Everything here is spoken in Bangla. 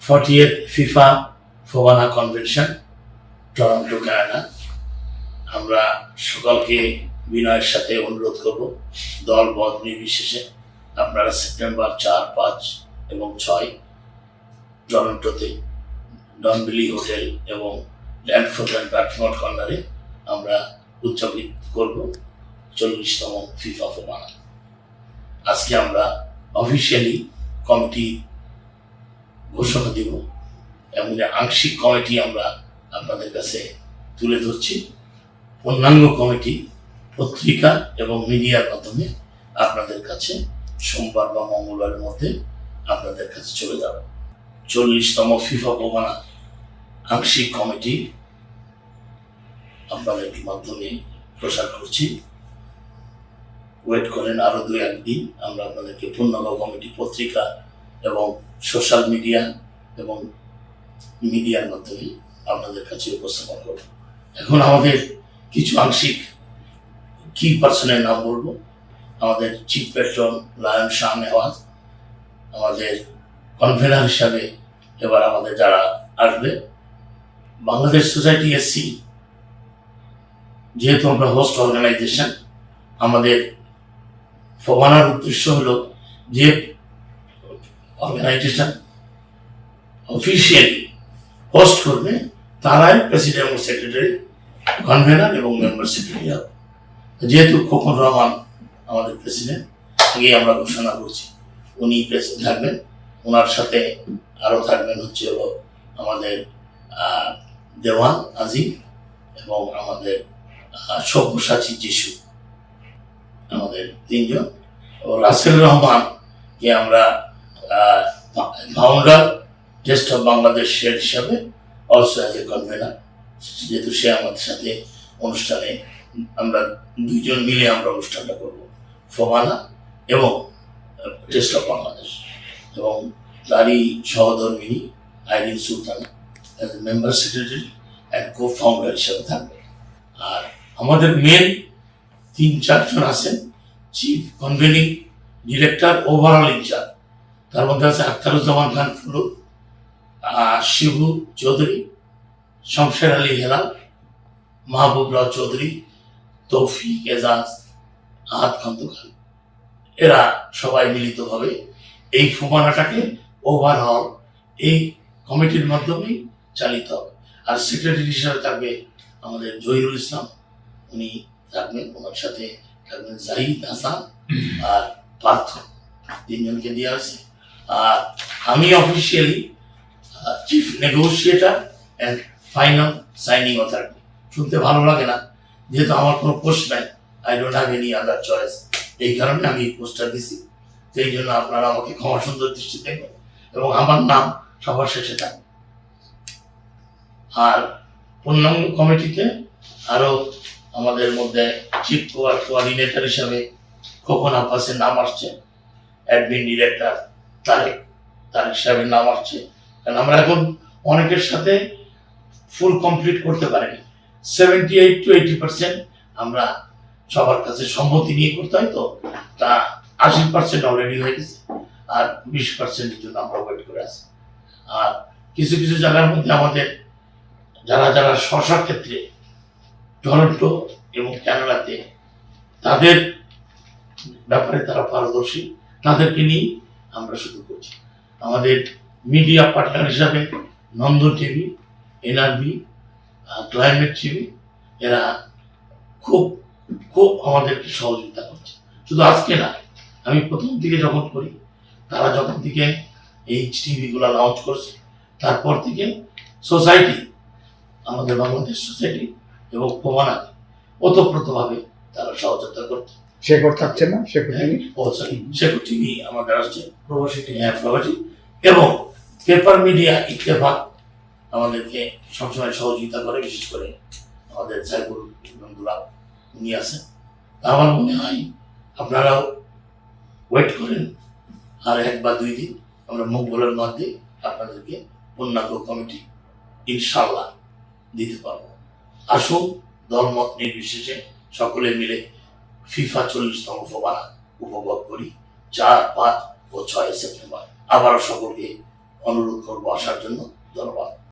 40th FIFA FOBANA convention, Toronto, Canada. আমরা সকলকে বিনয়ের সাথে অনুরোধ করব, দল মত নির্বিশেষে আপনারা সেপ্টেম্বর 4, 5 এবং 6 টরন্টোতে ডনবিলি হোটেল এবং ল্যান্ডফোর্ড অ্যান্ড ব্যাটফোর্ড কর্নারে আমরা উদযাপিত করব 40তম ফিফা ফোবানা। আজকে আমরা অফিসিয়ালি কমিটি ঘোষণা দিব এবং আংশিক কমিটি আমরা আপনাদের কাছে তুলে ধরছি। পূর্ণাঙ্গ কমিটি পত্রিকা এবং মিডিয়ার মাধ্যমে আপনাদের কাছে সোমবার বা মঙ্গলবারের মধ্যে আপনাদের কাছে চলে যাবে। 40তম ফিফা ফোবানা আংশিক কমিটি আপনাদের মাধ্যমে প্রচার করছি। ওয়েট করেন আরো 2-1 দিন, আমরা আপনাদেরকে পূর্ণাঙ্গ কমিটি পত্রিকা এবং সোশ্যাল মিডিয়া এবং মিডিয়ার মাধ্যমে আপনাদের কাছে উপস্থাপন করব। এখন আমাদের কিছু আংশিক কি পার্সনের নাম বলবো। আমাদের chief patron lion Shah Nawaz, আমাদের কনভেনার হিসাবে এবার আমাদের যারা আসবে, বাংলাদেশ সোসাইটি এসসি, যেহেতু আমরা হোস্ট অর্গানাইজেশন, আমাদের ফোবানার উদ্দেশ্য হলো যে অর্গানাইজেশন অফিসিয়ালি হোস্ট করবে তারাই প্রেসিডেন্ট এবং সেক্রেটারি, কনভেনার এবং মেম্বার সেক্রেটারি হবে। যেহেতু খোকন রহমান আমাদের প্রেসিডেন্ট, আগেই আমরা ঘোষণা করছি উনি প্রেসিডেন্ট থাকবেন। ওনার সাথে আরও থাকবেন হচ্ছে আমাদের দেওয়ান আজিম এবং আমাদের সব্যসাচী যিশু, আমাদের 3 জন। ও রাসেল রহমানকে আমরা founder test of Bangladesh share হিসাবে অলসো অ্যাজ এ কনভেনার, যেহেতু সে আমাদের সাথে অনুষ্ঠানে আমরা 2 জন মিলে আমরা অনুষ্ঠানটা করব, ফোবানা এবং টেস্ট অফ বাংলাদেশ। এবং তারই সহধর্মিনী Irene Sultan as a member secretary and co founder হিসাবে থাকবে। আর আমাদের মেন 3-4 জন আছেন, chief convening director, overall in charge. তার মধ্যে আছে আখতারুজ্জামান খান ফুলু, শিবু চৌধুরী, শমশের আলী হেলাল, মাহবুব রাও চৌধুরী, তৌফিক এজাজ, আহাদ খন্দকার। এরা সবাই মিলিতভাবে এই ফোবানাটাকে ওভারঅল এই কমিটির মাধ্যমেই চালিত হবে। আর সেক্রেটারি হিসাবে থাকবে আমাদের জহিরুল ইসলাম, উনি থাকবেন। ওনার সাথে থাকবেন জাহিদ হাসান আর পার্থ, 3 জনকে দেওয়া হয়েছে। আর আমি officially chief negotiator and final signing authority. শুনতে ভালো লাগে না, যেহেতু আমার কোনো পোস্ট নাই, I don't have any other choice, এই কারণে আমি এই পোস্টটা দিছি। সেই জন্য আপনারা আমাকে ক্ষমা সুন্দর দৃষ্টি দেখবেন এবং আমার নাম সবার শেষে থাকবে। আর পূর্ণাঙ্গ কমিটিতে আরো আমাদের মধ্যে চিফ কোঅর্ডিনেটর হিসাবে খোকন আব্বাসের নাম আসছে, অ্যাডমিন ডিরেক্টর তারেক সাহেবের নাম আসছে। কারণ আমরা এখন অনেকের সাথে ফুল কমপ্লিট করতে পারিনি, 78 to 80% আমরা সবার কাছে সম্মতি নিয়ে করতে হয়, তো তা 80% অলরেডি হয়ে গেছে, আর 20%-এর জন্য আমরা ওয়েট করে আছি। আর কিছু কিছু জায়গার মধ্যে আমাদের যারা স্ব ক্ষেত্রে টরন্টো এবং কানাডাতে তাদের ব্যাপারে তারা পারদর্শী, তাদেরকে নিয়ে আমরা শুরু করছি। আমাদের মিডিয়া পার্টনার হিসাবে নন্দন টিভি, এনআরবি, ক্লাইমেট টিভি, এরা খুব খুব আমাদেরকে সহযোগিতা করছে। শুধু আজকে না, আমি প্রথম দিকে যখন করি, তারা যখন থেকে এই টিভিগুলো লঞ্চ করছে, তারপর থেকে সোসাইটি, আমাদের বাংলাদেশ সোসাইটি এবং ফোবানাকে ওতপ্রোতভাবে তারা সহযোগিতা করছে। শেখর থাকছে না, শেখর টিভি আমাদের আসছে, প্রবাসী এবং পেপার মিডিয়া ইত্তেফাক আমাদেরকে সবসময় সহযোগিতা করে, বিশেষ করে আমাদের সাইবুল দুলাল উনি আছেন। আমার মনে হয় আপনারাও ওয়েট করেন, আর 1 বা 2 দিন আমরা মঙ্গলের মধ্যে আপনাদেরকে পূর্ণাঙ্গ কমিটি ইনশাল্লাহ দিতে পারবো। আসুন, দলমত নির্বিশেষে সকলে মিলে ফিফা 40তম ফোবানা উপভোগ করি 4, 5 ও 6 সেপ্টেম্বর। আবারও সকলকে অনুরোধ করবো আসার জন্য। ধন্যবাদ।